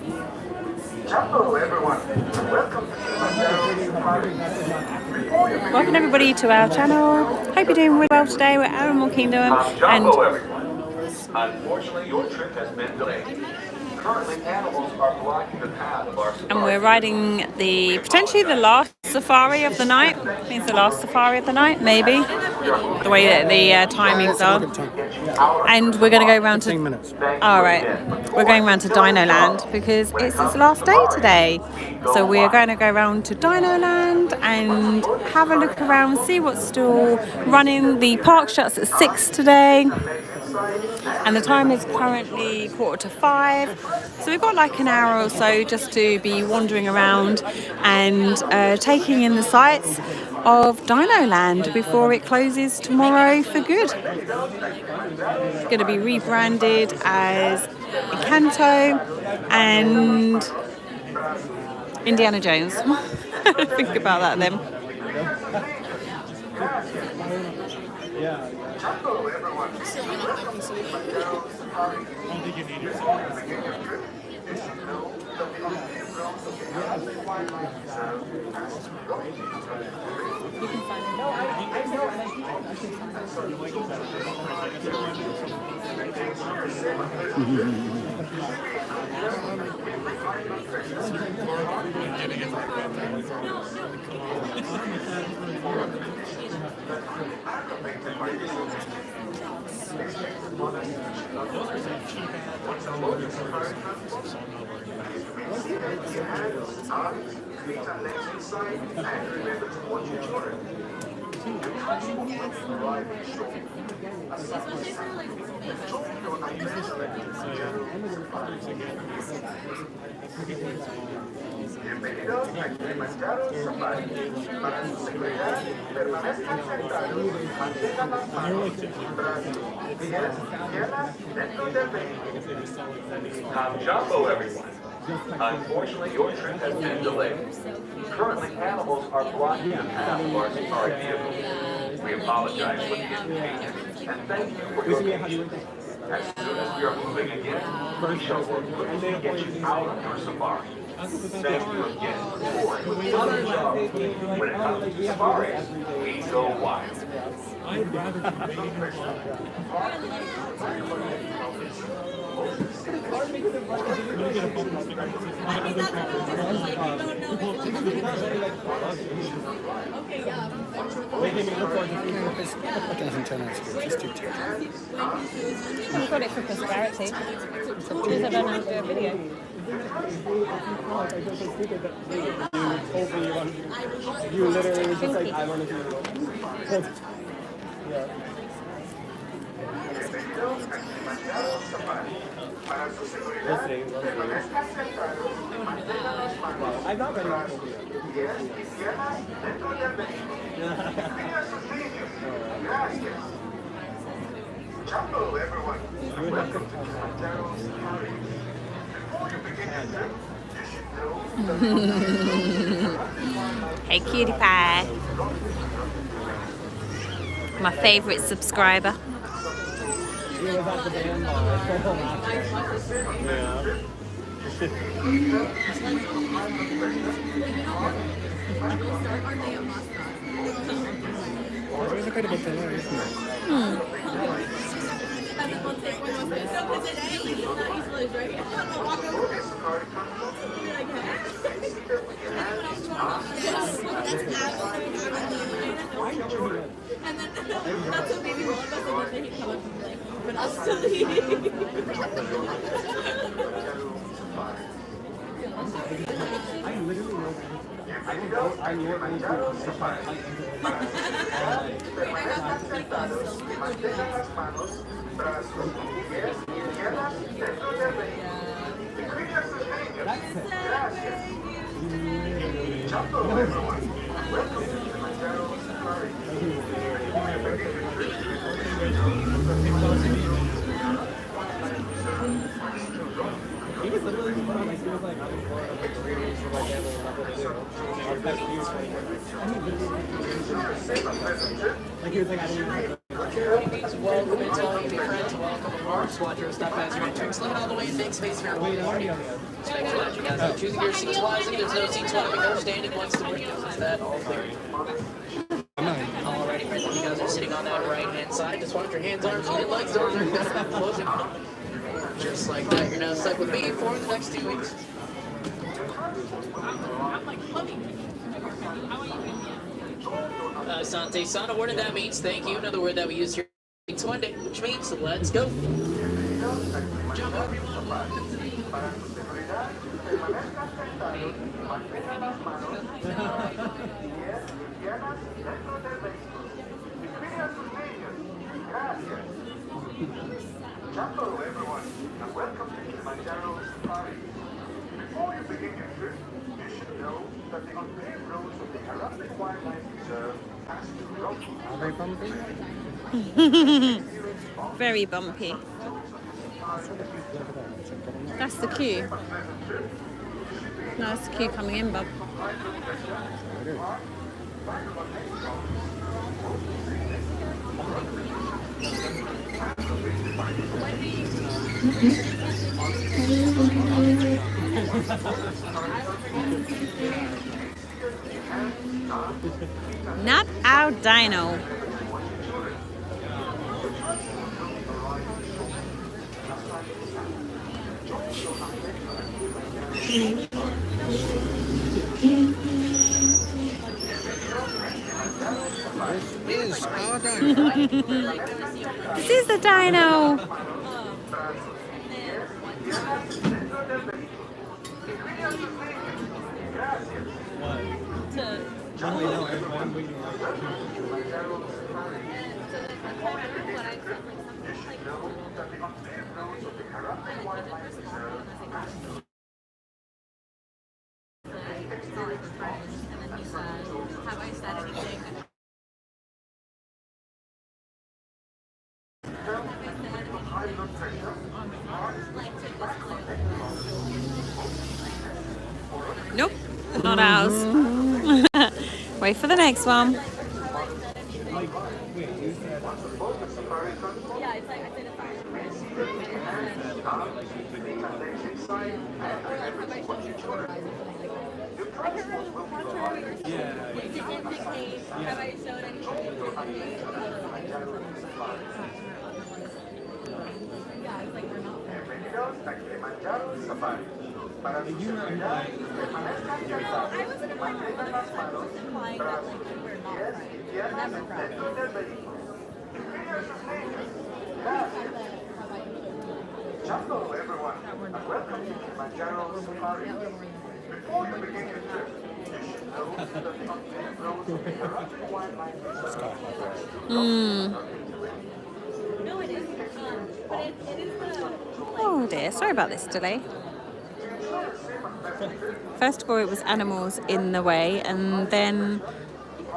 Hello everyone, welcome to Welcome everybody to our channel. Hope you're doing really well today. We're at Animal Kingdom and everyone. Unfortunately, your trip has been delayed. Currently, animals are blocking the path of our safari. we're riding the potentially the last safari of the night. I think it's the last safari of the night, maybe. The way that the timings are. And we're going to go around to. All right, we're going around to Dinoland because it's its last day today. So we are going to go around to Dinoland and have a look around, see what's still running. The park shuts at 6 today. And the time is currently 4:45, so we've got like an hour or so just to be wandering around and taking in the sights of Dinoland before it closes tomorrow for good. It's going to be rebranded as Encanto and Indiana Jones. Think about that then. Hello everyone, bienvenidos a Kilimanjaro Safari. Para su seguridad, permanezcan sentados, mantengan las manos, brazos, pies, piernas dentro del vehículo. Jumbo everyone. Unfortunately, your trip has been delayed. Currently, animals are blocking the path of our safari vehicle. We apologize for the inconvenience and thank you for your patience. As soon as we are moving again, we shall work quickly to get you out of your safari. Thank you again for doing your job. When it comes to safaris, we go wild. I'd rather be It doesn't turn out to be just too tight. I've got it for prosperity. Because I don't know how to do a video. You literally was just like, I want to do it. Yeah. I'm not ready to Hello everyone. Welcome to Kilimanjaro Safari. Before you begin your trip, you should know Hey cutie pie. My favourite subscriber. And then that's what made me want to so much that he'd come up and be like, but I'll still leave. I literally know. I knew it when he was literally like, he was like, like he was like, I didn't security needs. Welcome into all you friends. Welcome aboard. Squad your stuff as your entrance. Limit all the way in big space for everyone. Just make sure that you guys are choosing your seats wisely. There's no seats left. No standing ones to bring us. Is that all clear? Alrighty, friends. You guys are sitting on that right-hand side. Just watch your hands, arms, and your legs. Doors are gonna be closing. Just like that, you're now stuck with me for the next 2 weeks. Asante San, a word of that means thank you. Another word that we use here means one day, which means let's go. Jump everyone. Para su seguridad, permanezcan sentados, mantengan las manos pies y piernas dentro del vehículo. Cuide a sus niños. Gracias. Hello everyone, and welcome to Kilimanjaro Safari. Before you begin your trip, you should know that the unpaved roads of the Arabic Wildlife Reserve pass through rocky. Are they bumpy? Very bumpy. That's the queue. No, that's the queue coming in, bub. Not our dino. This is our dino. This is the dino. Have I said anything? Nope, not ours. Wait for the next one. Yeah, it's like I said it's have I showed anything? Yeah, it's like we're not there. Bienvenidos a Kilimanjaro Safari. Para su seguridad, permanezcan sentados, I wasn't implying we're mantengan las manos, implying that like we're not pies y right. piernas Never right. dentro del vehículo. Cuide a sus niños. Gracias. Hello everyone, and welcome to Kilimanjaro Safari. Before you begin your trip, you should know that the unpaved roads of the Arabic Wildlife Reserve. No, it is. But it is the Oh dear, sorry about this delay. First of all, it was animals in the way, and then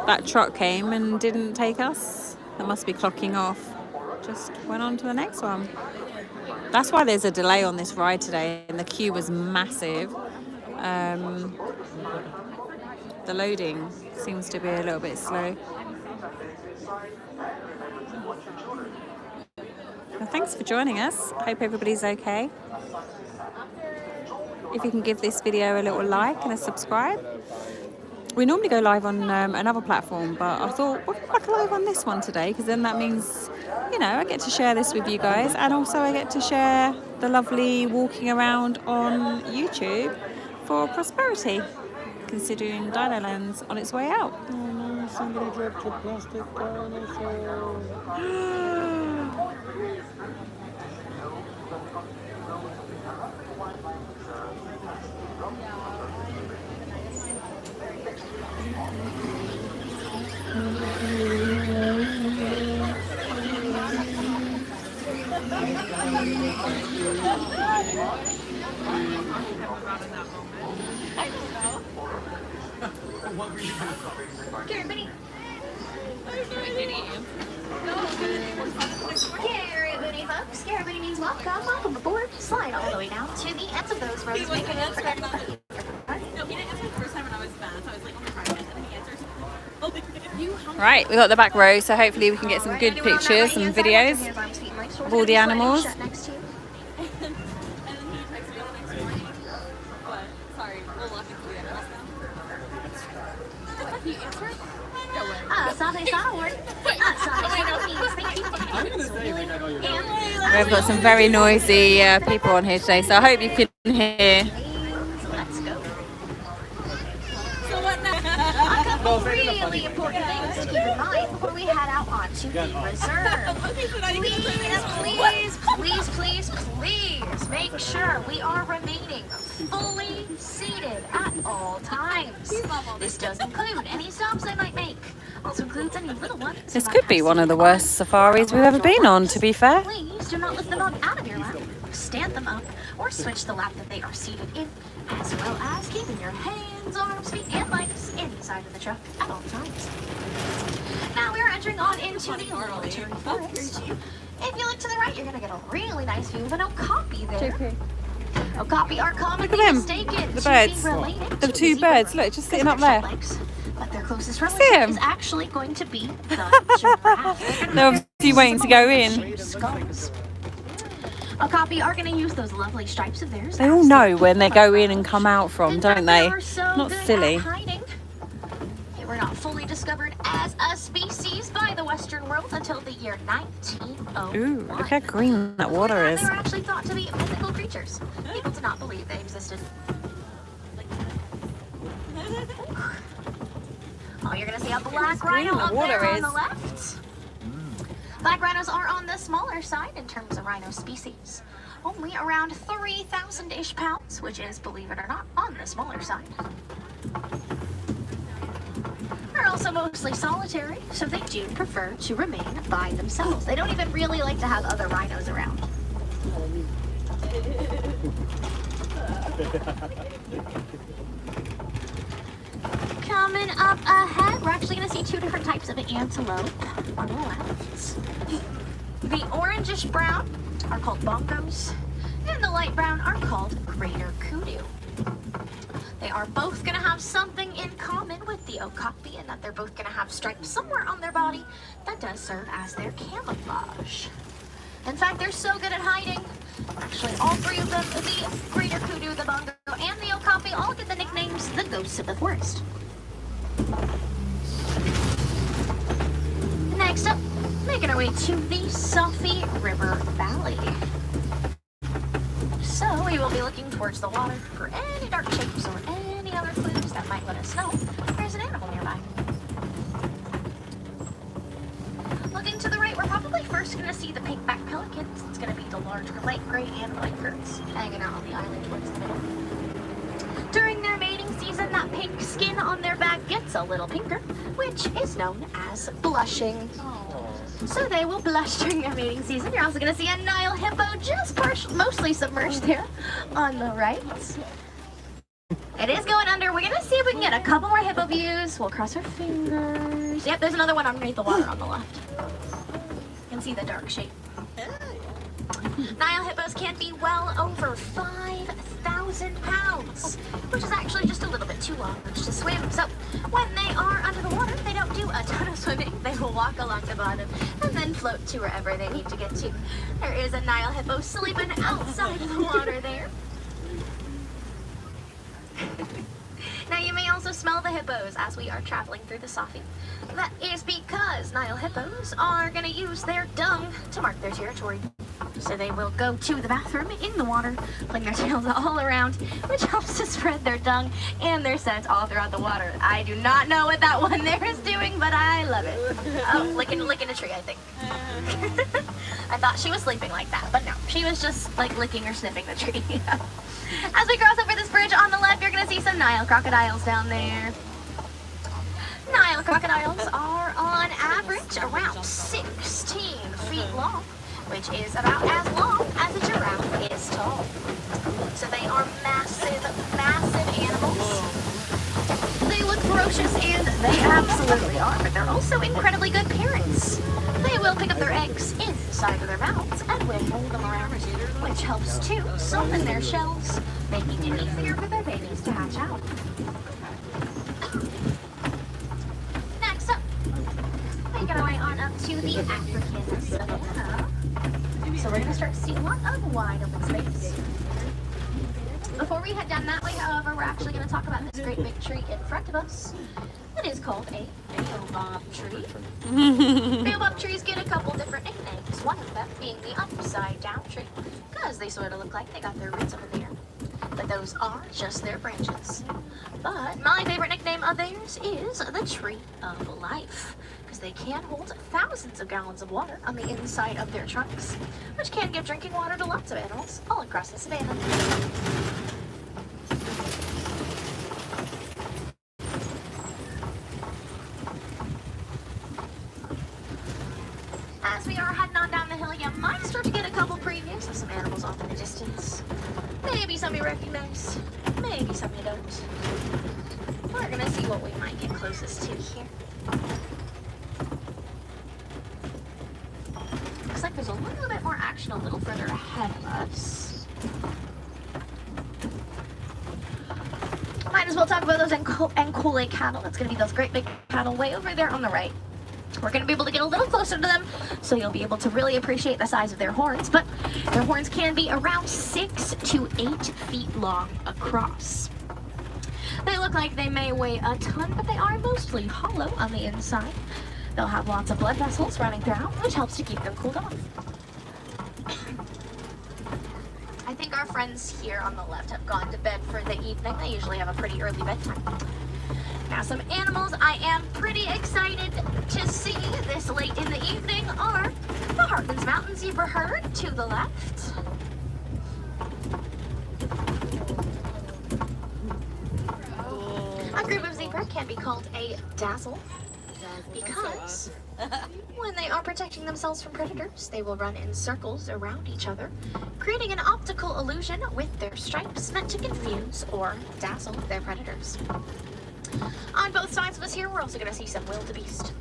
that truck came and didn't take us. That must be clocking off. Just went on to the next one. That's why there's a delay on this ride today, and the queue was massive. The loading seems to be a little bit slow. Well, thanks for joining us. Hope everybody's okay. If you can give this video a little like and a subscribe. We normally go live on another platform, but I thought we'll go back live on this one today, because then that means, you know, I get to share this with you guys, and also I get to share the lovely walking around on YouTube for prosperity, considering Dinoland's on its way out. Oh no, somebody dropped a plastic dinosaur. Caribou, folks. Caribou means welcome. Welcome aboard. Slide all the way down to the ends of those roads. Make it No, he didn't answer the first time when I was fast. I was like, oh my god, and then he answers. Oh, you, how Right, we got the back row, so hopefully we can get some good pictures and videos of all the animals. Sorry, we'll walk into the animals now. You answer? No way. We've got some very noisy people on here today, so I hope you can hear. Let's go. So what now? A couple really important things to keep in mind before we head out onto the reserve. Please make sure we are remaining fully seated at all times. This does include any stops I might make. Also includes any little ones. This could be one of the worst safaris we've ever been on, to be fair. Please do not lift them up out of your lap, stand them up, or switch the lap that they are seated in, as well as keeping your hands, arms, feet, and legs inside of the truck at all times. Now we are entering on into the military forest. If you look to the right, you're going to get a really nice view of an okapi there. Okapi are commonly mistaken the to birds. be related The to two zebra birds, look, just sitting up because there. of their short legs, but their closest See relative 'em? is actually going to be the giraffe. They're obviously waiting to go in. Skulls. Okapi are going to use those lovely stripes of theirs. They all as know their when they go in and camouflage. come out from, In don't fact, they? are so Not good silly. at hiding. They were not fully discovered as a species by the Western world until the year 1901. Ooh, look how green that water is. They were actually thought to be mythical creatures. People did not believe they existed. Oh, you're gonna see a black rhino green the up water there on is. the left. Black rhinos are on the smaller side in terms of rhino species. Only around 3,000-ish pounds, which is, believe it or not, on the smaller side. They're also mostly solitary, so they do prefer to remain by themselves. They don't even really like to have other rhinos around. Coming up ahead, we're actually going to see two different types of antelope on the left. The orangish brown are called bongos, and the light brown are called greater kudu. They are both going to have something in common with the okapi, in that they're both going to have stripes somewhere on their body that does serve as their camouflage. In fact, they're so good at hiding. Actually, all three of them, the greater kudu, the bongo, and the okapi, all get the nicknames the ghosts of the forest. Next up, making our way to the Safi River Valley. So we will be looking towards the water for any dark shapes or any other clues that might let us know there's an animal nearby. Looking to the right, we're probably first going to see the pink-backed pelicans. It's going to be the large light gray and white birds hanging out on the island towards the middle. During their mating season, that pink skin on their back gets a little pinker, which is known as blushing. So they will blush during their mating season. You're also going to see a Nile hippo just mostly submerged there on the right. It is going under. We're going to see if we can get a couple more hippo views. We'll cross our fingers. Yep, there's another one underneath the water on the left. You can see the dark shape. Nile hippos can be well over 5,000 pounds, which is actually just a little bit too large to swim. So when they are under the water, they don't do a ton of swimming. They will walk along the bottom and then float to wherever they need to get to. There is a Nile hippo sleeping outside of the water there. Now you may also smell the hippos as we are traveling through the Safi. That is because Nile hippos are going to use their dung to mark their territory. So they will go to the bathroom in the water, fling their tails all around, which helps to spread their dung and their scent all throughout the water. I do not know what that one there is doing, but I love it. Oh, licking a tree, I think. I thought she was sleeping like that, but no. She was just like licking or sniffing the tree. As we cross over this bridge on the left, you're going to see some Nile crocodiles down there. Nile crocodiles are on average around 16 feet long, which is about as long as a giraffe is tall. So they are massive, massive animals. They look ferocious, and they absolutely are, but they're also incredibly good parents. They will pick up their eggs inside of their mouths and will roll them around, which helps to soften their shells, making it easier for their babies to hatch out. Next up, the African savanna. So we're going to start to see a lot of wide open space. Before we head down that way, however, we're actually going to talk about this great big tree in front of us. It is called a baobab tree. Baobab trees get a couple different nicknames, one of them being the upside down tree, because they sort of look like they got their roots over there. But those are just their branches. But my favorite nickname of theirs is the tree of life, because they can hold thousands of gallons of water on the inside of their trunks, which can give drinking water to lots of animals all across the savannah. As we are heading on down the hill, you might start to get a couple previews of some animals off in the distance. Maybe some you recognize, maybe some you don't. We're gonna see what we might get closest to here. Looks like there's a little bit more action a little further ahead of us. Might as well talk about those Nkole cattle. It's gonna be those great big cattle way over there on the right. We're going to be able to get a little closer to them, so you'll be able to really appreciate the size of their horns. But their horns can be around 6 to 8 feet long across. They look like they may weigh a ton, but they are mostly hollow on the inside. They'll have lots of blood vessels running throughout, which helps to keep them cooled off. I think our friends here on the left have gone to bed for the evening. They usually have a pretty early bedtime. Now, some animals I am pretty excited to see this late in the evening are the Hartman's Mountain Zebra herd to the left. A group of zebra can be called a dazzle because when they are protecting themselves from predators, they will run in circles around each other, creating an optical illusion with their stripes meant to confuse or dazzle their predators. On both sides of us here, we're also going to see some wildebeest.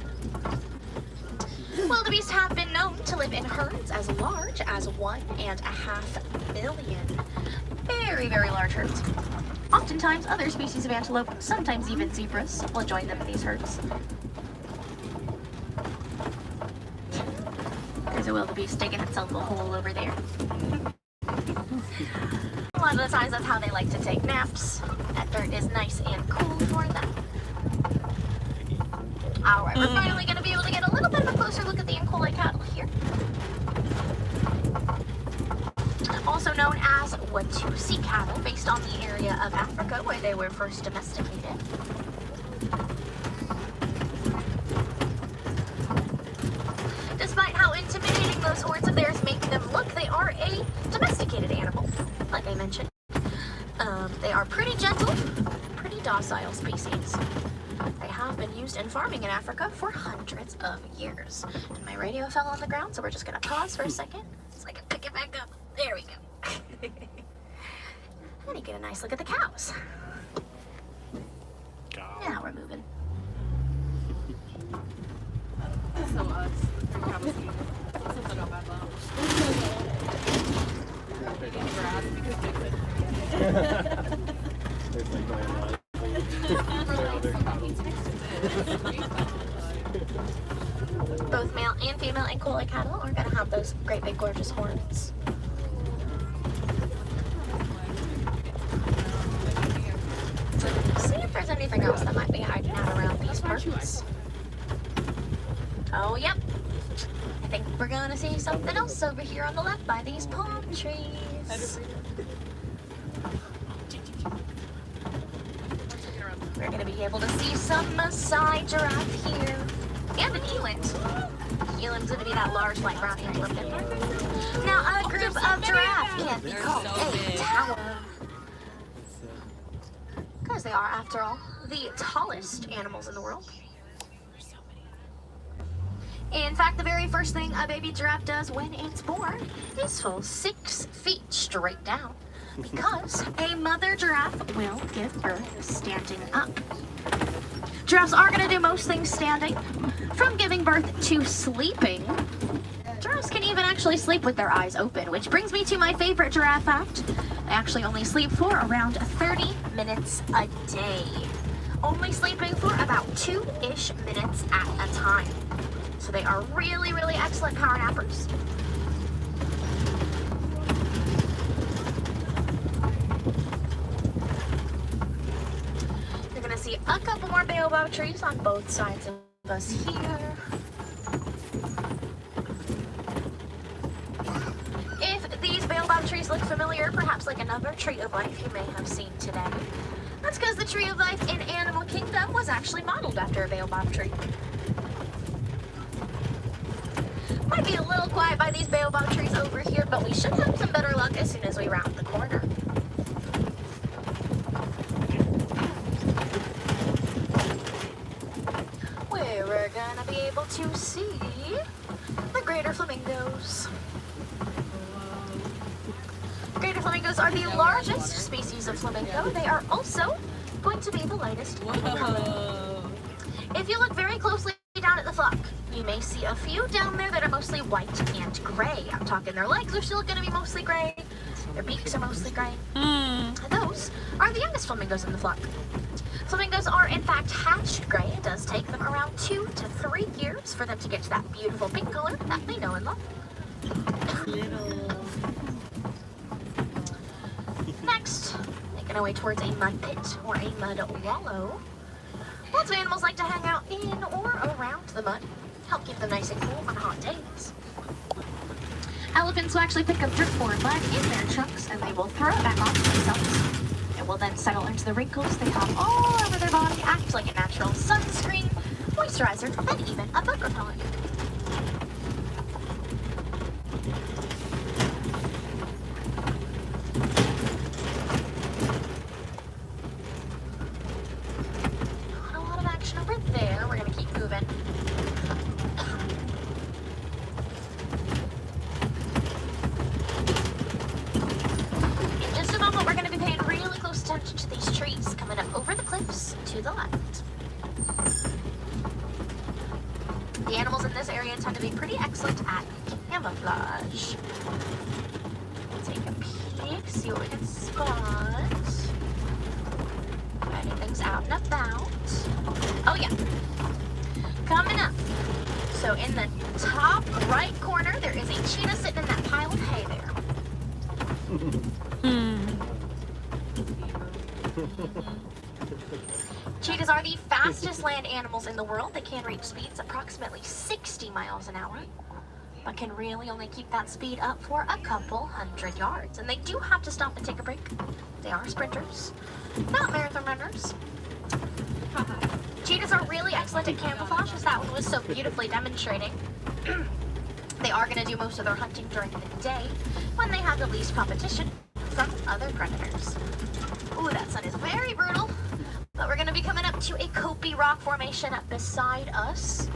Wildebeest have been known to live in herds as large as 1.5 million. Very, very large herds. Oftentimes, other species of antelope, sometimes even zebras, will join them in these herds. There's a wildebeest digging itself a hole over there. A lot of the times, that's how they like to take naps. That dirt is nice and cool for them. Alright, we're finally going to be able to get a little bit of a closer look at the Nkole cattle here. Also known as Watusi cattle, based on the area of Africa where they were first domesticated. Despite how intimidating those horns of theirs make them look, they are a domesticated animal, like I mentioned. They are pretty gentle, pretty docile species. They have been used in farming in Africa for hundreds of years. And my radio fell on the ground, so we're just going to pause for a second so I can pick it back up. There we go. And you get a nice look at the cows. Now we're moving. So us. Something on my mom. Because they could. Both male and female Nkole cattle are going to have those great big gorgeous horns. See if there's anything else that might be hiding out around these parts. Oh, yep. I think we're going to see something else over here on the left by these palm trees. We're going to be able to see some Maasai giraffe here. And an eland. Eland's going to be that large light brown antelope in here. Now, a group of giraffe can be called a tower. Because they are, after all, the tallest animals in the world. In fact, the very first thing a baby giraffe does when it's born is fall 6 feet straight down. Because a mother giraffe will give birth standing up. Giraffes are going to do most things standing, from giving birth to sleeping. Giraffes can even actually sleep with their eyes open, which brings me to my favorite giraffe fact. They actually only sleep for around 30 minutes a day. Only sleeping for about 2-ish minutes at a time. So they are really, really excellent power nappers. You're gonna see a couple more baobab trees on both sides of us here. If these baobab trees look familiar, perhaps like another tree of life you may have seen today, that's because the tree of life in Animal Kingdom was actually modeled after a baobab tree. Might be a little quiet by these baobab trees over here, but we should have some better luck as soon as we round the corner. Where we're gonna be able to see the greater flamingos. Greater flamingos are the largest species of flamingo. They are also going to be the lightest in color. If you look very closely down at the flock, you may see a few down there that are mostly white and gray. I'm talking their legs are still going to be mostly gray. Their beaks are mostly gray. Those are the youngest flamingos in the flock. Flamingos are in fact hatched gray. It does take them around 2 to 3 years for them to get to that beautiful pink color that we know and love. Next, making our way towards a mud pit or a mud wallow. Lots of animals like to hang out in or around the mud, help keep them nice and cool on hot days. Elephants will actually pick up driftwood mud in their trunks and they will throw it back onto themselves. It will then settle into the wrinkles they have all over their body, act like a natural sunscreen, moisturizer, and even a bug repellent. To the left. The animals in this area tend to be pretty excellent at camouflage. Take a peek, see what we can spot. Anything's out and about. Oh yeah. Coming up. So in the top right corner, there is a cheetah sitting in that pile of hay there. Cheetahs are the fastest land animals in the world. They can reach speeds approximately 60 miles an hour, but can really only keep that speed up for a couple hundred yards. And they do have to stop and take a break. They are sprinters, not marathon runners. Cheetahs are really excellent at camouflage, as that one was so beautifully demonstrating. They are going to do most of their hunting during the day when they have the least competition from other predators. Ooh, that sun is very brutal. But we're going to be coming up to a Kpjpflorida rock formation up beside us.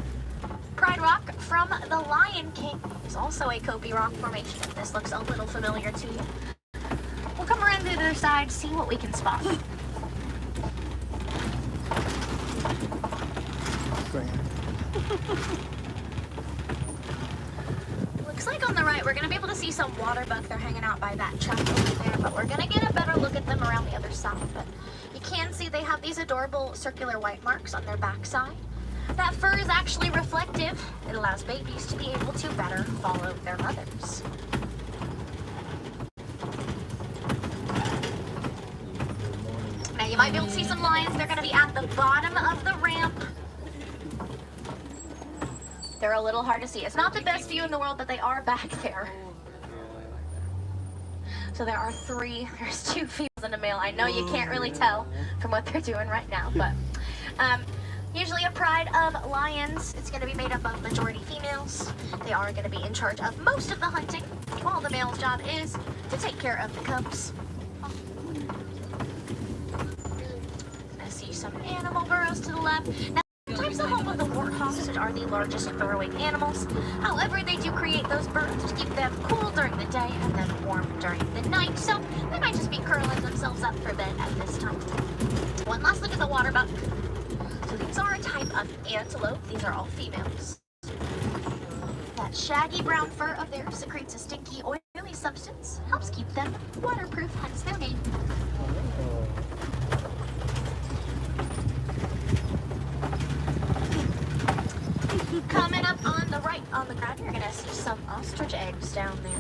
Pride Rock from The Lion King is also a Kpjpflorida rock formation, if this looks a little familiar to you. We'll come around to the other side, see what we can spot. Looks like on the right, we're going to be able to see some water buck. They're hanging out by that truck over there, but we're going to get a better look at them around the other side. But you can see they have these adorable circular white marks on their backside. That fur is actually reflective. It allows babies to be able to better follow their mothers. Now you might be able to see some lions. They're going to be at the bottom of the ramp. They're a little hard to see. It's not the best view in the world, but they are back there. So there are there's 2 females and a male. I know you can't really tell from what they're doing right now, but usually a pride of lions, it's going to be made up of majority females. They are going to be in charge of most of the hunting, while the male's job is to take care of the cubs. I see some animal burrows to the left. Now, sometimes the home of the warthogs, which are the largest burrowing animals. However, they do create those burrows to keep them cool during the day and then warm during the night. So they might just be curling themselves up for bed at this time. One last look at the water buck. So these are a type of antelope. These are all females. That shaggy brown fur of theirs secretes a stinky, oily substance. Helps keep them waterproof, hence their name. Coming up on eggs down there.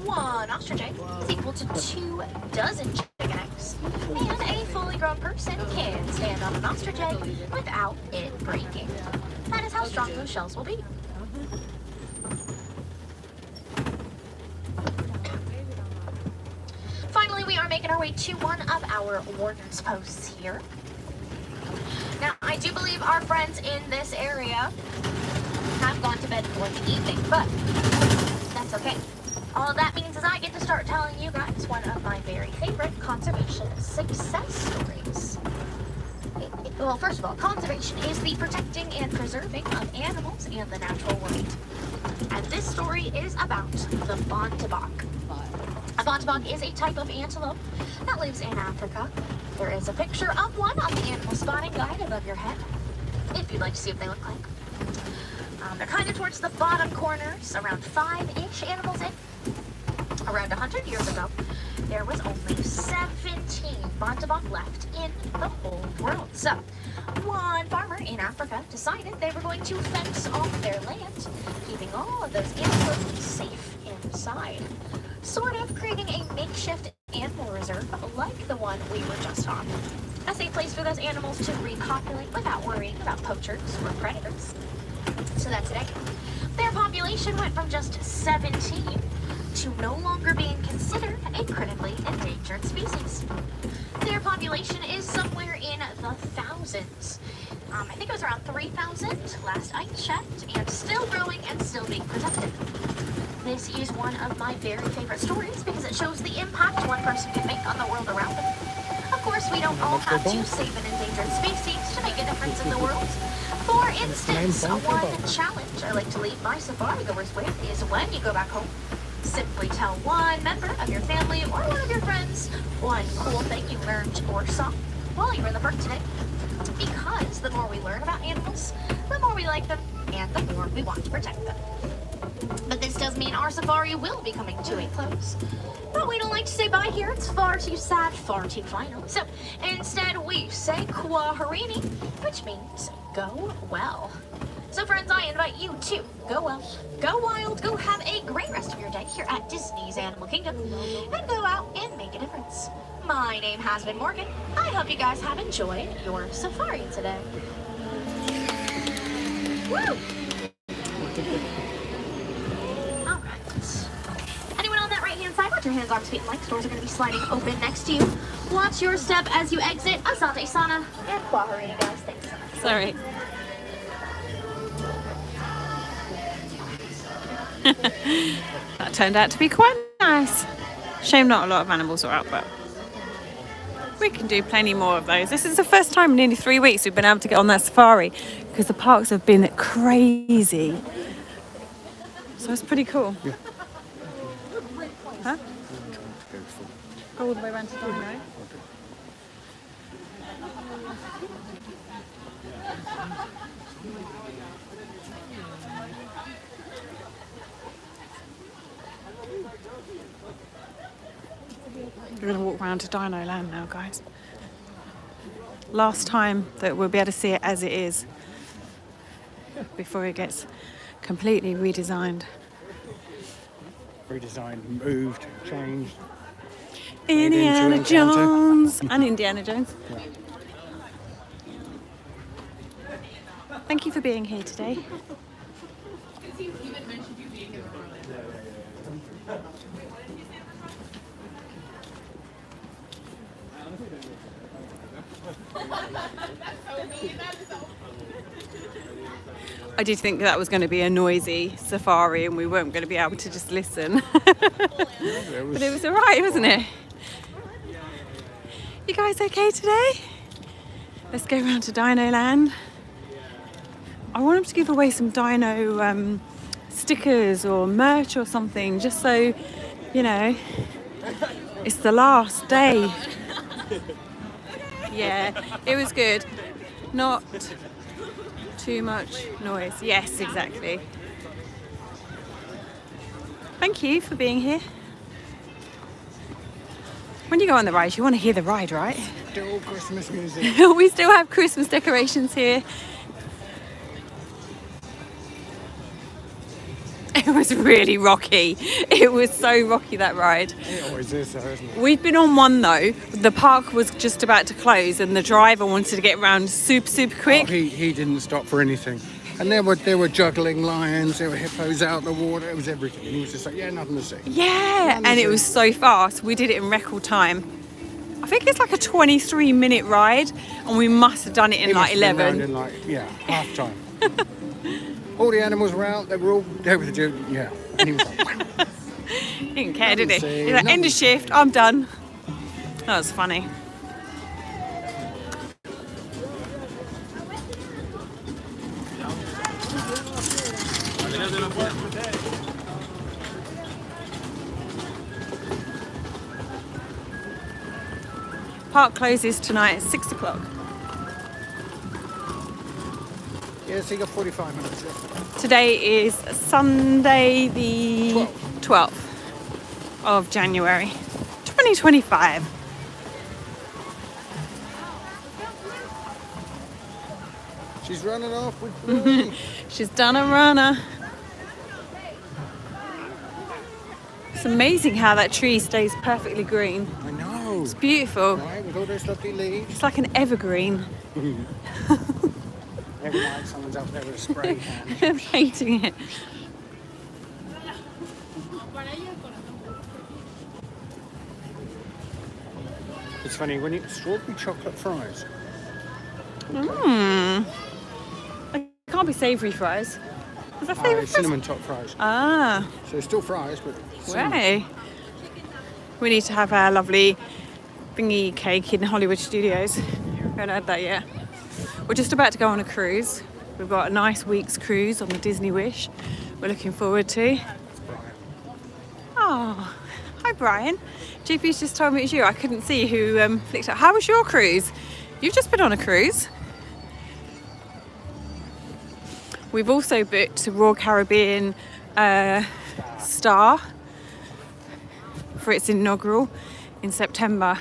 1 ostrich egg is equal to 2 dozen chicken eggs. And a fully grown person can stand on an ostrich egg without it breaking. That is how strong those shells will be. Finally, we are making our way to one of our warden's posts here. Now, I do believe our friends in this area have gone to bed for the evening, but that's okay. All that means is I get to start telling you guys one of my very favorite conservation success stories. Well, first of all, conservation is the protecting and preserving of animals and the natural world. And this story is about the bontebok. A bontebok is a type of antelope that lives in Africa. There is a picture of one on the animal spotting guide above your head, if you'd like to see what they look like. They're kind of towards the bottom corners, around 5-ish animals in. Around 100 years ago, there was only 17 bontebok left in the whole world. So, one farmer in Africa decided they were going to fence off their land, keeping all of those antelopes safe inside. Sort of creating a makeshift animal reserve like the one we were just on. A safe place for those animals to repopulate without worrying about poachers or predators. So that's it. Their population went from just 17 to no longer being considered a critically endangered species. Their population is somewhere in the thousands. I think it was around 3,000 last I checked, and still growing and still being protected. This is one of my very favorite stories because it shows the impact one person can make on the world around them. Of course, we don't all have to save an endangered species to make a difference in the world. For instance, one challenge I like to leave my safari goers with is when you go back home, simply tell one member of your family or one of your friends one cool thing you learned or saw while you were in the park today. Because the more we learn about animals, the more we like them, and the more we want to protect them. But this does mean our safari will be coming to a close. But we don't like to say bye here. It's far too sad, far too final. So instead we say Kwaherini, which means go well. So friends, I invite you to go well, go wild, go have a great rest of your day here at Disney's Animal Kingdom, and go out and make a difference. My name has been Morgan. I hope you guys have enjoyed your safari today. Woo! Watch your hands, arms, feet, and legs. Doors are going to be sliding open next to you. Watch your step as you exit. Asante Sana and Kwaherini, guys. Thanks so much. Sorry. That turned out to be quite nice. Shame not a lot of animals are out, but we can do plenty more of those. This is the first time in nearly 3 weeks we've been able to get on that safari because the parks have been crazy. So it's pretty cool. Yeah. Huh? Go all the way around to Dino. We're going to walk around to Dinoland now, guys. Last time that we'll be able to see it as it is before it gets completely redesigned. Redesigned, moved, changed. Indiana Jones and Indiana Jones. Yeah. Thank you for being here today. I did think that was going to be a noisy safari and we weren't going to be able to just listen. But it was alright, wasn't it? You guys okay today? Let's go around to Dinoland. I want them to give away some dino stickers or merch or something, just so, you know, it's the last day. Yeah, it was good. Not too much noise. Yes, exactly. Thank you for being here. When you go on the ride, you want to hear the ride, right? Still Christmas music. We still have Christmas decorations here. was really rocky. It was so rocky, that ride. It always is, though, isn't it? We've been on one though. The park was just about to close and the driver wanted to get around super quick. Oh, he didn't stop for anything. And there were juggling lions, there were hippos out in the water, it was everything. And he was just like, yeah, nothing to see. Yeah, and it was so fast. We did it in record time. I think it's like a 23-minute ride, and we must have done it in like 11. In like, yeah, half time. All the animals were out, they were doing, yeah. And he was like, He didn't care, did he? Nothing to see, He's like, end nothing of shift, I'm done. That was funny. Park closes tonight at 6 o'clock. yeah, so you got 45 minutes left. Today is Sunday the 12th of January 2025. She's running off with Bluey. She's done a runner. It's amazing how that tree stays perfectly green. I know. It's beautiful. Right, with all those lovely leaves. It's like an evergreen. Every night someone's out there with a spray can. Painting it. It's funny, when you strawberry chocolate fries. It can't be savoury fries. Is that savoury fries? Cinnamon top fries. Ah, So it's still fries, but cinnamon. way. We need to have our lovely thingy cake in Hollywood Studios. We haven't had that yet. We're just about to go on a cruise. We've got a nice week's cruise on the Disney Wish. We're looking forward to. Oh, hi Brian. GP's just told me it's you. I couldn't see who flicked up. How was your cruise? You've just been on a cruise. We've also booked Royal Caribbean Star for its inaugural in September.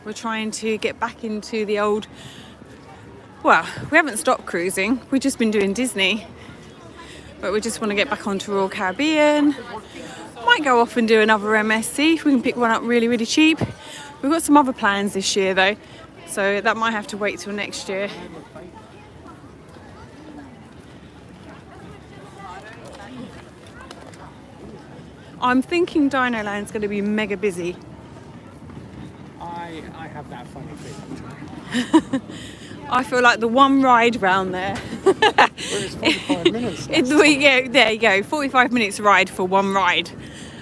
We're trying to get back into the old, well, we haven't stopped cruising, we've just been doing Disney, but we just want to get back onto Royal Caribbean. Might go off and do another MSC if we can pick one up really cheap. We've got some other plans this year though, so that might have to wait till next year. I'm thinking Dinoland's going to be mega busy. I have that funny feeling. I feel like the one ride round there. Well, it's 45 minutes. There you go, 45 minutes ride for one ride.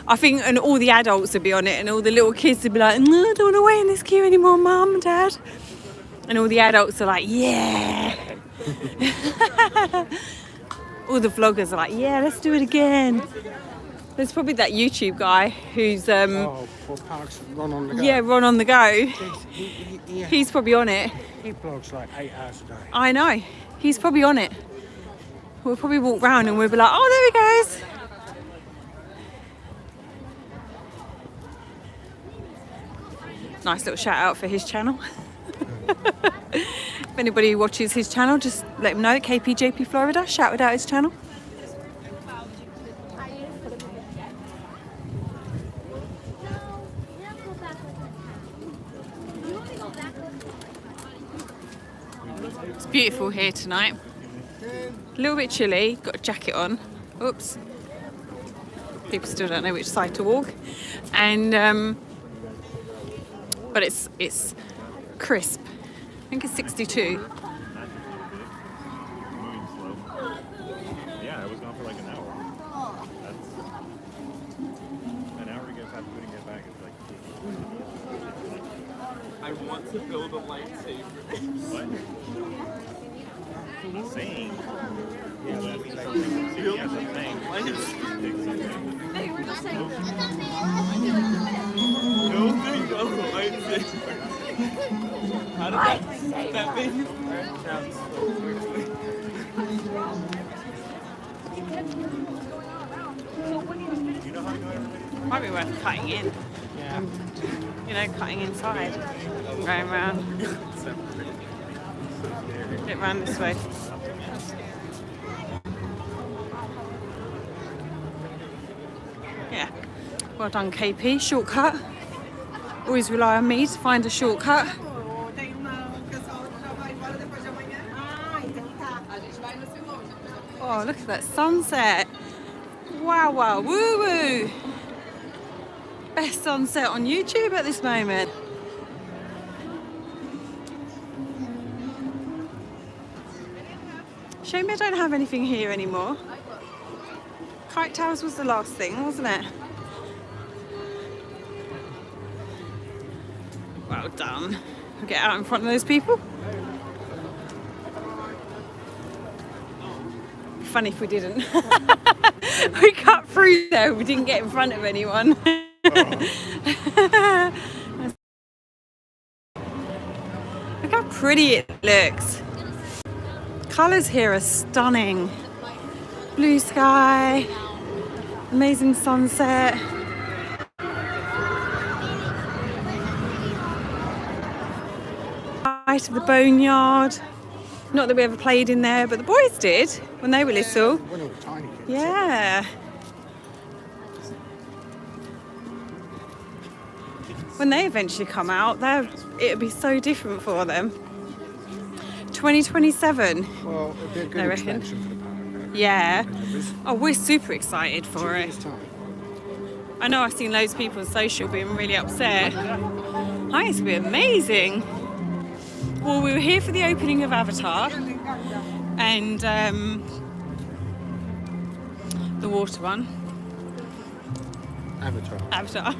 I think, and all the adults would be on it, and all the little kids would be like, no, I don't want to wait in this queue anymore, Mum and Dad. And all the adults are like, yeah. All the vloggers are like, yeah, let's do it again. There's probably that YouTube guy who's for Parks, Ron on the go. yeah, Ron on the go. Yeah. He's probably on it. He vlogs like 8 hours a day. I know. He's probably on it. We'll probably walk round and we'll be like, oh, there he goes. Nice little shout out for his channel. If anybody watches his channel, just let him know. Kpjpflorida, shouted out his channel. It's beautiful here tonight. A little bit chilly, got a jacket on. Oops. People still don't know which side to walk. And but it's crisp. I think it's 62. Yeah, I was gone for like an hour. That's an hour to get past putting it back. It's like I want to build a lightsaber. what? Saying. Yeah, that's something. Yeah, something. No thing, no lightsaber. How did that thing burn down so quickly? Might be worth cutting in. Yeah. You know, cutting inside. Going around. Get round this way. Yeah. Well done, KP. Shortcut. Always rely on me to find a shortcut. Oh, look at that sunset. Wow, wow, woo woo. Best sunset on YouTube at this moment. Shame I don't have anything here anymore. Kite towers was the last thing, wasn't it? Well done. We'll get out in front of those people. Funny if we didn't. We cut through there, we didn't get in front of anyone. Look how pretty it looks. Colours here are stunning. Blue sky, amazing sunset. Right of the boneyard. Not that we ever played in there, but the boys did when they were little. When they were tiny kids. Yeah. When they eventually come out, it'll be so different for them. 2027. Well, it'd be a good extension for the park. Yeah. Oh, we're super excited for it. I know I've seen loads of people on social being really upset. I think it's going to be amazing. Well, we were here for the opening of Avatar and the water one. Avatar.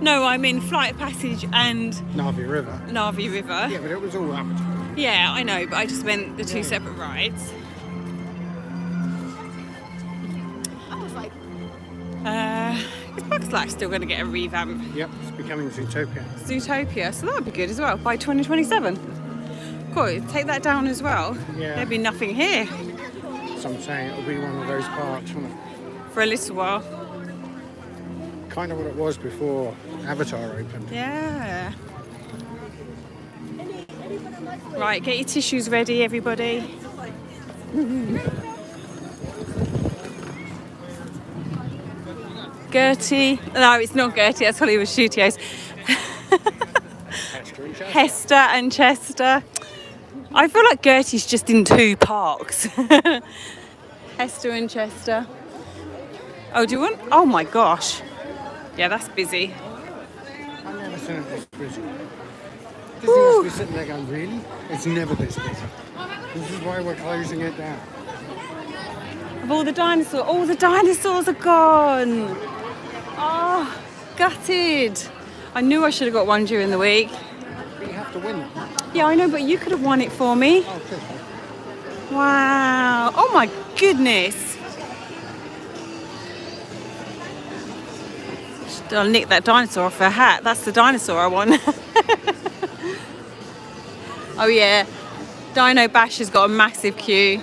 No, I mean Flight Passage and Navi River. Yeah, but it was all Avatar. Yeah, I know, but I just meant the two separate rides. Is Bugs Life still going to get a revamp? Yep, it's becoming Zootopia, so that would be good as well by 2027. Cool, take that down as well. Yeah. There'd be nothing here. So I'm saying it'll be one of those parks, won't it? For a little while. Kind of what it was before Avatar opened. Yeah. Right, get your tissues ready, everybody. Gertie. No, it's not Gertie, that's Hollywood Studios. Hester and Chester. I feel like Gertie's just in two parks. Hester and Chester. Oh, do you want? Oh my gosh. Yeah, that's busy. I've never seen it this busy. Disney must be sitting there going, really? It's never this busy. This is why we're closing it down. Of all the dinosaurs are gone. Oh, gutted. I knew I should have got one during the week. But you have to win them. Yeah, I know, but you could have won it for me. Oh, good. Wow. Oh my goodness. I'll nick that dinosaur off her hat. That's the dinosaur I want. Oh yeah. Dino Bash has got a massive queue.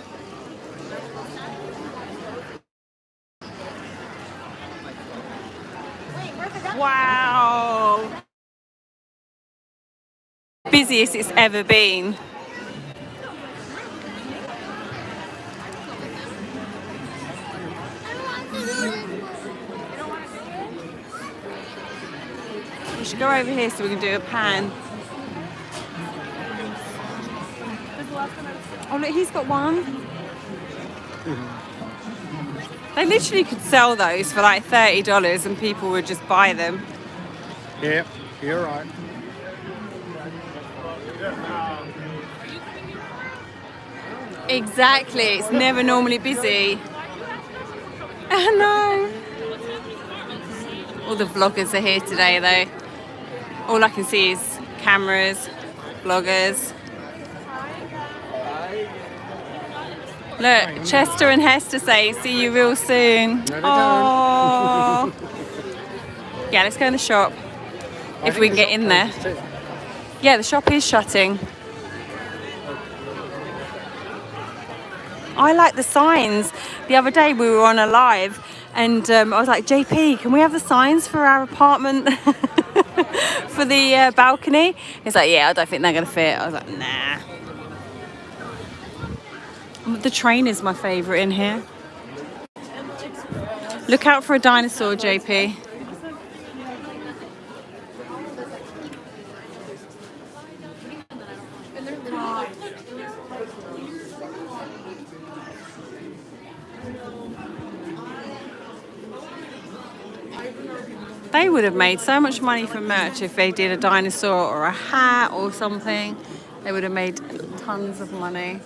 Wow. Busiest it's ever been. We should go over here so we can do a pan. Oh look, he's got one. They literally could sell those for like $30 and people would just buy them. Yep, you're right. Exactly, it's never normally busy. I know. All the vloggers are here today though. All I can see is cameras, vloggers. Look, Chester and Hester say, see you real soon. Oh. Yeah, let's go in the shop. If we can get in there. Yeah, the shop is shutting. I like the signs. The other day we were on a live and I was like, JP, can we have the signs for our apartment for the balcony? He's like, yeah, I don't think they're going to fit. I was like, nah. The train is my favourite in here. Look out for a dinosaur, JP. They would have made so much money from merch if they did a dinosaur or a hat or something. They would have made tons of money.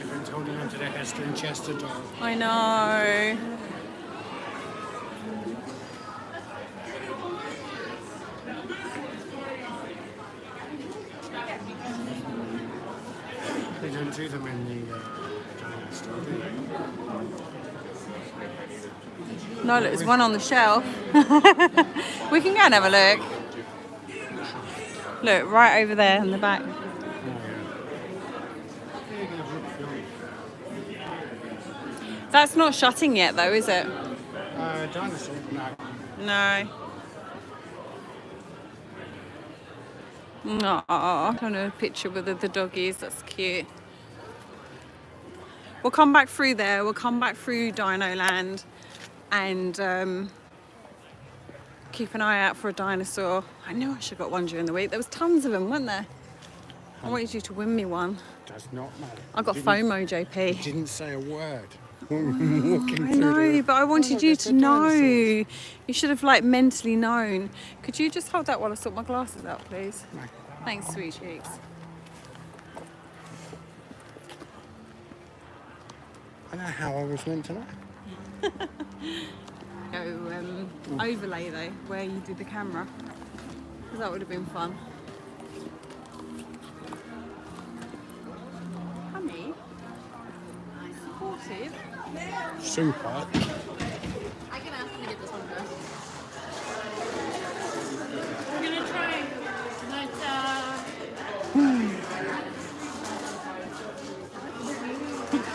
Everyone's holding on to their Hester and Chester doll. I know. They don't do them in the giant store, do they? No, look, there's one on the shelf. We can go and have a look. Look, right over there in the back. That's not shutting yet, though, is it? Dinosaur? No. No. No, I don't know a picture with the doggies. That's cute. We'll come back through there. We'll come back through Dinoland and keep an eye out for a dinosaur. I knew I should have got one during the week. There was tons of them, weren't there? I wanted you to win me one. Does not matter. I got FOMO, JP. You didn't say a word. Walking I through know, the- but I wanted look, you it's to a know. dinosaur. You should have like mentally known. Could you just hold that while I sort my glasses out, please? No. Thanks, sweet cheeks. I know how I was meant to know. Go overlay though, where you did the camera, because that would have been fun. Honey, supportive. Super. I can ask him to get this one first. We're gonna try, but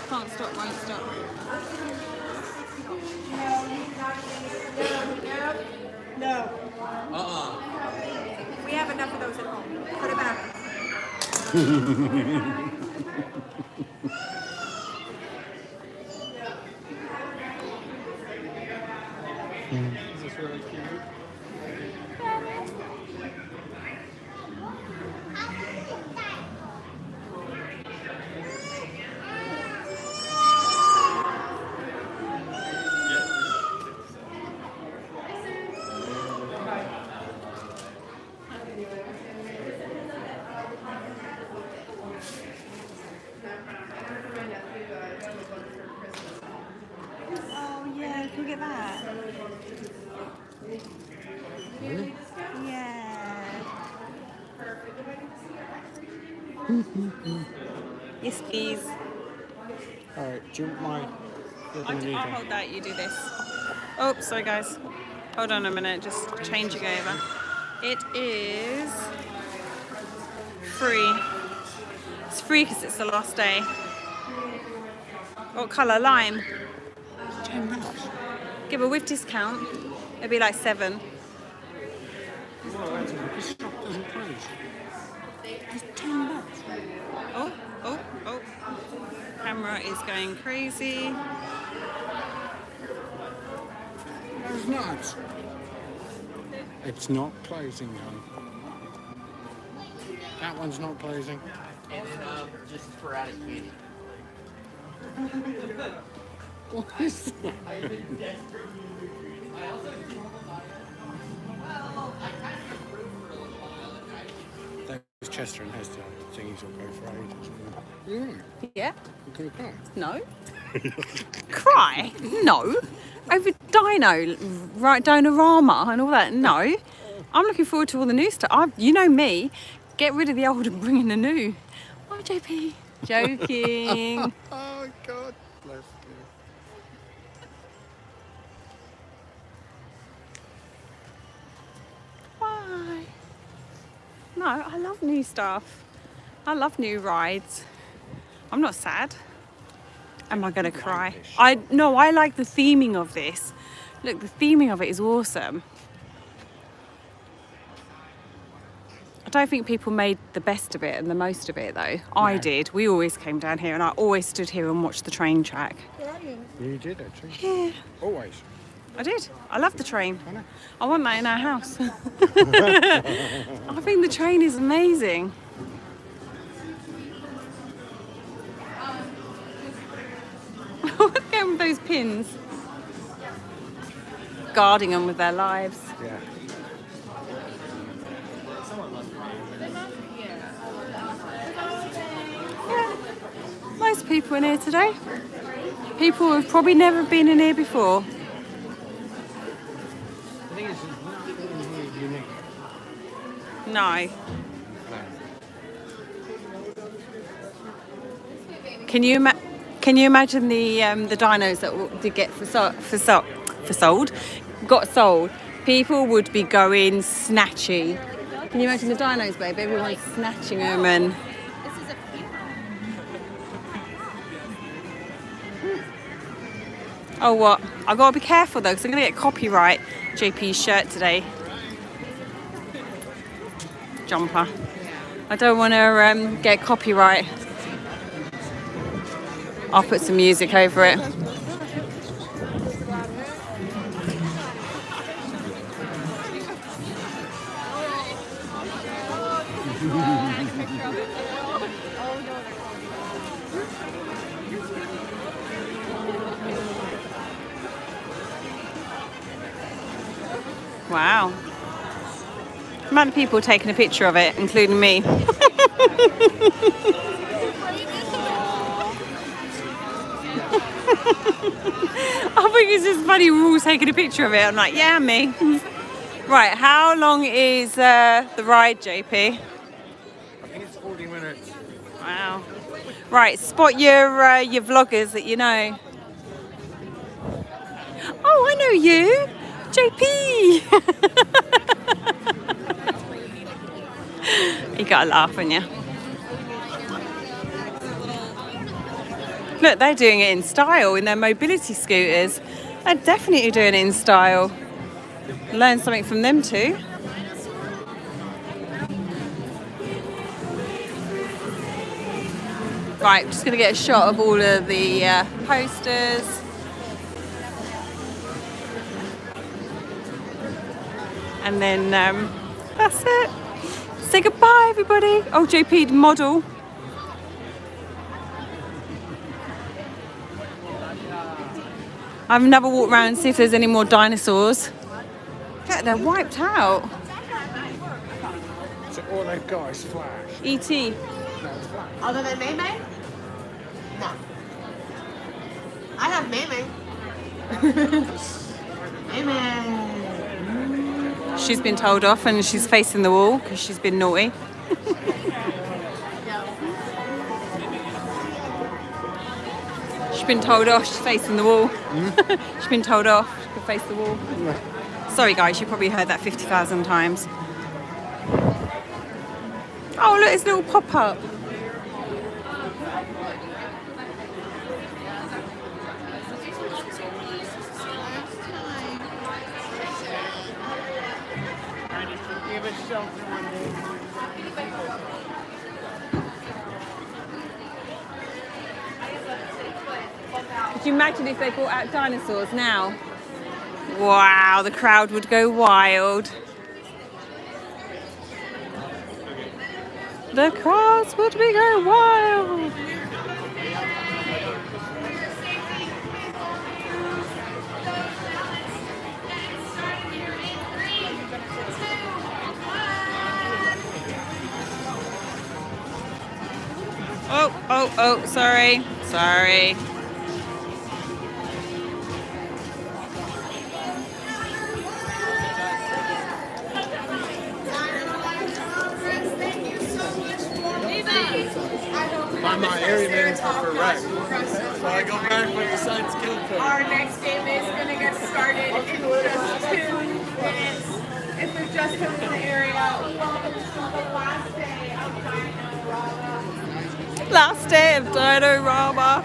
Can't stop, won't stop. No. We have enough of those at home. Put it back. Is this really cute? Oh yeah, can we get that? Really? Yeah. Yes, please. Alright, do you want my... You're I'll gonna need hold that, you do this. Oh, sorry guys. Hold on a minute, just changing over. It is free. It's free because it's the last day. What colour? Lime? $10. Give a with discount. It'd be like 7. This shop doesn't close. It's $10. Oh, oh, oh. Camera is going crazy. That's nuts. It's not closing, hon. That one's not closing. And then just sporadic candy. What is that? Those Chester and Hester thingies will go for ages. Yeah, Yeah? you can cry. No. Cry? No. Over Dino, right, Dinorama and all that? No. I'm looking forward to all the new stuff. You know me. Get rid of the old and bring in the new. Oh, JP. Joking. Oh, God bless you. Why? No, I love new stuff. I love new rides. I'm not sad. Am I going to cry? No, I like the theming of this. Look, the theming of it is awesome. don't think people made the best of it and the most of it, though. I did. We always came down here, and I always stood here and watched the train track. You did actually. Yeah, Always. I did. I love the train. I want that in our house. I think the train is amazing. What's going with those pins? Guarding them with their lives. Yeah. Most people in here today. People who've probably never been in here before. I think it's not really unique. No. Can you imagine the dinos that did get got sold? People would be going snatchy. Can you imagine the dinos, babe? Everyone's snatching them and. Oh, what? I've got to be careful though, because I'm going to get copyright JP's shirt today. Jumper. I don't want to get copyright. I'll put some music over it. Wow. The amount of people taking a picture of it, including me. I think it's just funny we're all taking a picture of it. I'm like, yeah, me. Right, how long is the ride, JP? I think it's 40 minutes. Wow. Right, spot your vloggers that you know. Oh, I know you. JP! You gotta laugh, haven't you? Look, they're doing it in style in their mobility scooters. They're definitely doing it in style. Learn something from them too. Right, just gonna get a shot of all of the posters. And then that's it. Say goodbye, everybody. Oh, JP, the model. I have another walk around and see if there's any more dinosaurs. Yeah, they're wiped out. So all they've got is Flash. E.T. Other than May May? No. I have May May. May May. She's been told off and she's facing the wall because she's been naughty. She's been told off, she's facing the wall. She's been told off, she can face the wall. Sorry guys, you probably heard that 50,000 times. Oh look, it's a little pop-up. Could you imagine if they brought out dinosaurs now? Wow, the crowd would go wild. The crowds would be going wild. Oh, sorry. I'm not area manager for rec. So I go back with the science skill code. Our next game is going to get started in just 2 minutes. If we're just coming to the area, welcome to the last day of Dino-Rama. Last day of Dino-Rama.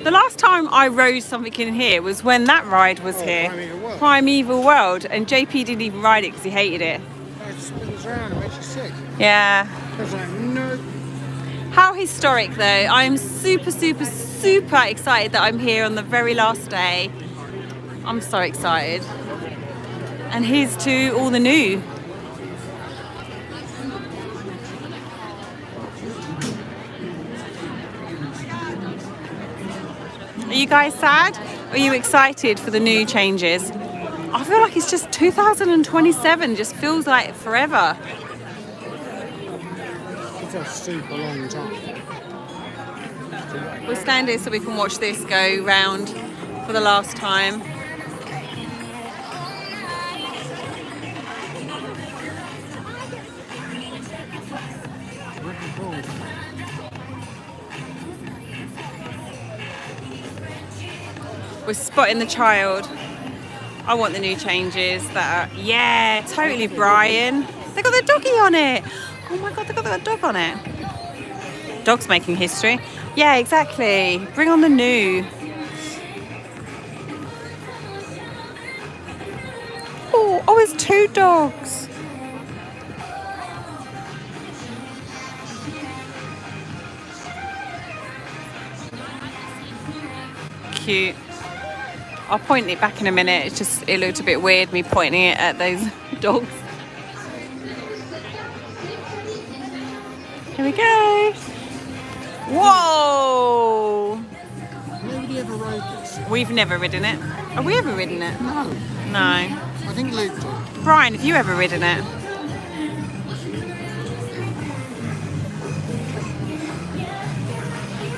The last time I rode something in here was when that ride was here. I mean, it was. Primeval World, and JP didn't even ride it because he hated it. It spins around and makes you sick. Yeah. I was like, no. How historic though. I'm super, super, super excited that I'm here on the very last day. I'm so excited. And here's to all the new. Are you guys sad? Or are you excited for the new changes? I feel like it's just 2027, just feels like forever. It's a super long time. We'll stand here so we can watch this go round for the last time. We're spotting the child. I want the new changes that are, yeah, totally Brian. They got their doggy on it. Oh my God, they got their dog on it. Dog's making history. Yeah, exactly. Bring on the new. Oh, it's 2 dogs. Cute. I'll point it back in a minute. It's just, it looked a bit weird me pointing it at those dogs. Here we go. Whoa! Nobody ever rode this. We've never ridden it. Have we ever ridden it? No. No. I think Luke did. Brian, have you ever ridden it?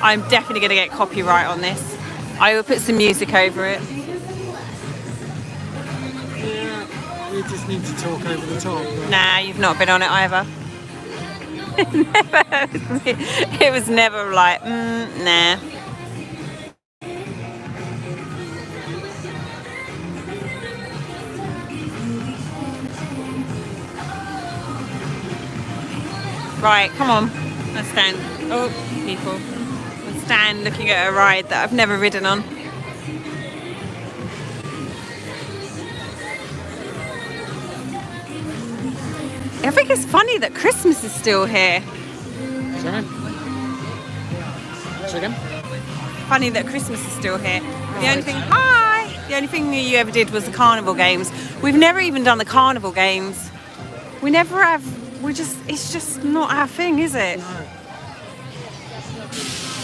I'm definitely going to get copyright on this. I will put some music over it. Yeah, we just need to talk over the top. But... Nah, you've not been on it either. Never. It was never like, nah. Right, come on. Let's stand. Oh, people. Let's stand looking at a ride that I've never ridden on. I think it's funny that Christmas is still here. Sorry? Say again? Funny that Christmas is still here. The only thing, the only thing you ever did was the carnival games. We've never even done the carnival games. We never have. It's just not our thing, is it? No.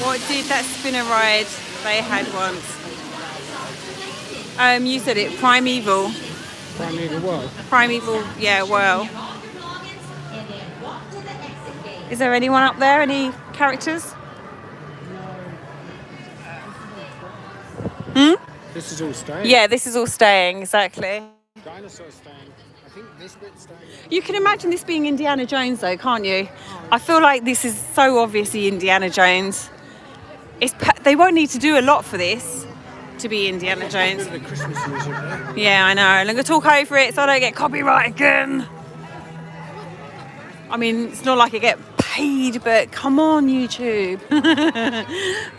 What did that spinner ride they had once? You said it, Primeval. Primeval World. Primeval, yeah, well. Is there anyone up there? Any characters? This is all staying. Yeah, this is all staying, exactly. Dinosaurs staying. I think this bit's staying. You can imagine this being Indiana Jones though, can't you? I feel like this is so obviously Indiana Jones. They won't need to do a lot for this to be Indiana Jones. The Christmas music there. Yeah, I know. I'm going to talk over it so I don't get copyright again. I mean, it's not like I get paid, but come on, YouTube.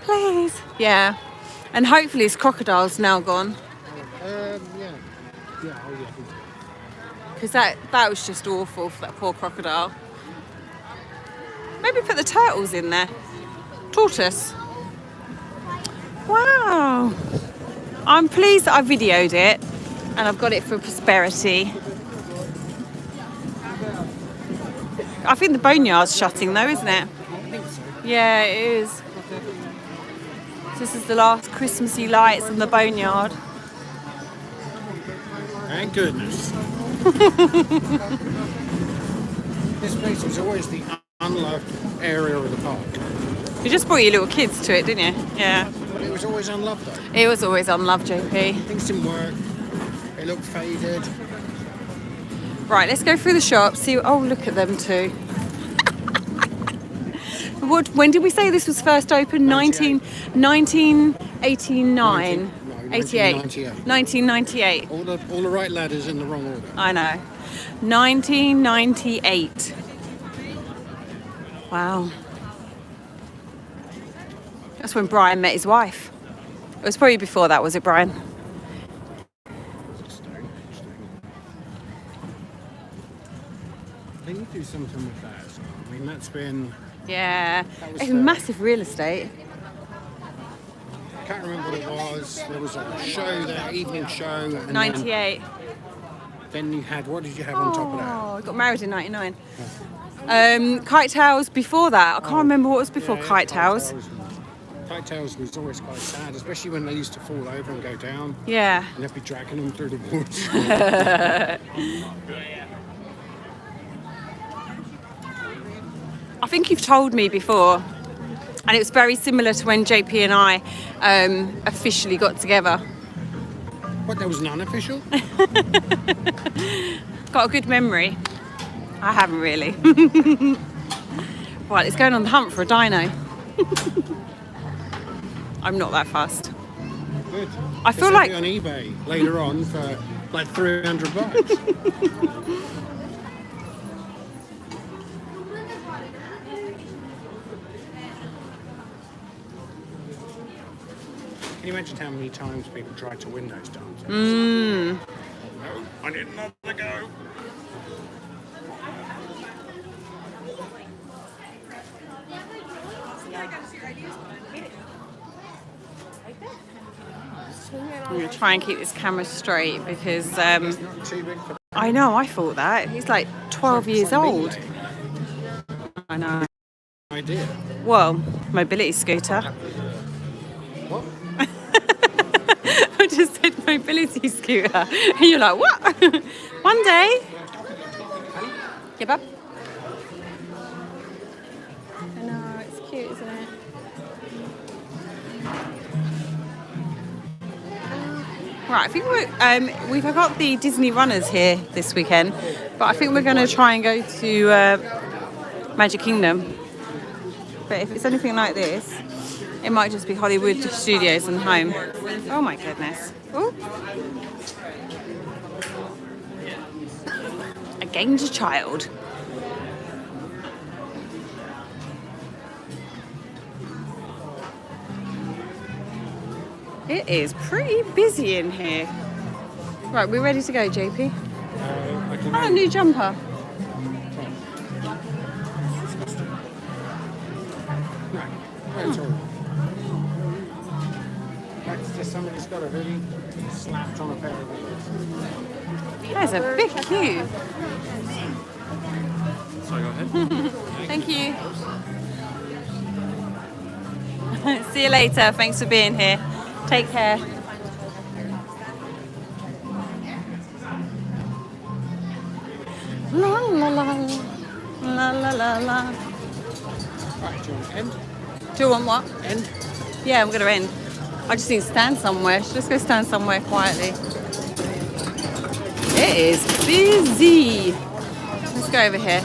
Please. Yeah. And hopefully his crocodile's now gone. Yeah. Yeah, oh yeah. Because that was just awful for that poor crocodile. Maybe put the turtles in there. Tortoise. Wow. I'm pleased that I videoed it and I've got it for prosperity. I think the boneyard's shutting though, isn't it? I think so. Yeah, it is. This is the last Christmassy lights in the boneyard. Thank goodness. This place was always the unloved area of the park. You just brought your little kids to it, didn't you? Yeah. But it was always unloved though. It was always unloved, JP. Things didn't work. They looked faded. Right, let's go through the shop, see. Oh, look at them too. When did we say this was first opened? 1989. 88. 1998. All the right ladders in the wrong order. I know. 1998. Wow. That's when Brian met his wife. It was probably before that, was it, Brian? They need to do something with that as well. I mean, that's been... Yeah, That was it's the- massive real estate. I can't remember what it was. There was a show there, evening show. And 98. Then you had, what did you have on top of that? Oh, I got married in 99. Kite Towers before that. I can't remember what was before Kite Towers. Kite Towers was always quite sad, especially when they used to fall over and go down. Yeah. And they'd be dragging them through the woods. I think you've told me before, and it was very similar to when JP and I officially got together. What, that was non-official? Got a good memory. I haven't really. Right, let's go on the hunt for a dino. I'm not that fast. Good. I feel like on eBay later on for like $300. Can you imagine how many times people tried to win those dances? No, I need another go. I'm going to try and keep this camera straight because Not too big for I know, I thought that. He's like 12 years old. I know. idea. Well, mobility scooter. What? I just said mobility scooter. And you're like, what? One day. Yeah, bub. I know, it's cute, isn't it? Right, I think we've got the Disney runners here this weekend, but I think we're going to try and go to Magic Kingdom. But if it's anything like this, it might just be Hollywood Studios and home. Oh my goodness. Ooh. A gained child. It is pretty busy in here. Right, we're ready to go, JP. Oh, new jumper. That's all. That's just somebody's got a hoodie slapped on a pair of wheels. That's a big queue. Sorry, go ahead. Thank you. See you later. Thanks for being here. Take care. La la la la la la la. Right, do you want to end? Do you want what? End? Yeah, I'm gonna end. I just need to stand somewhere. Should just go stand somewhere quietly. It is busy. Let's go over here.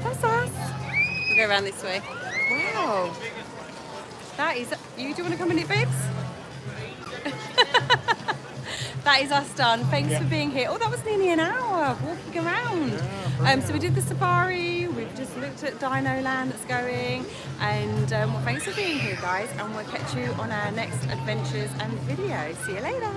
That's us. We'll go around this way. Wow. That is you. Do you want to come in it, babes? That is us done. Thanks for being here. Oh, that was nearly an hour walking around. So we did the safari. We've just looked at Dinoland that's going. And well, thanks for being here, guys. And we'll catch you on our next adventures and video. See you later.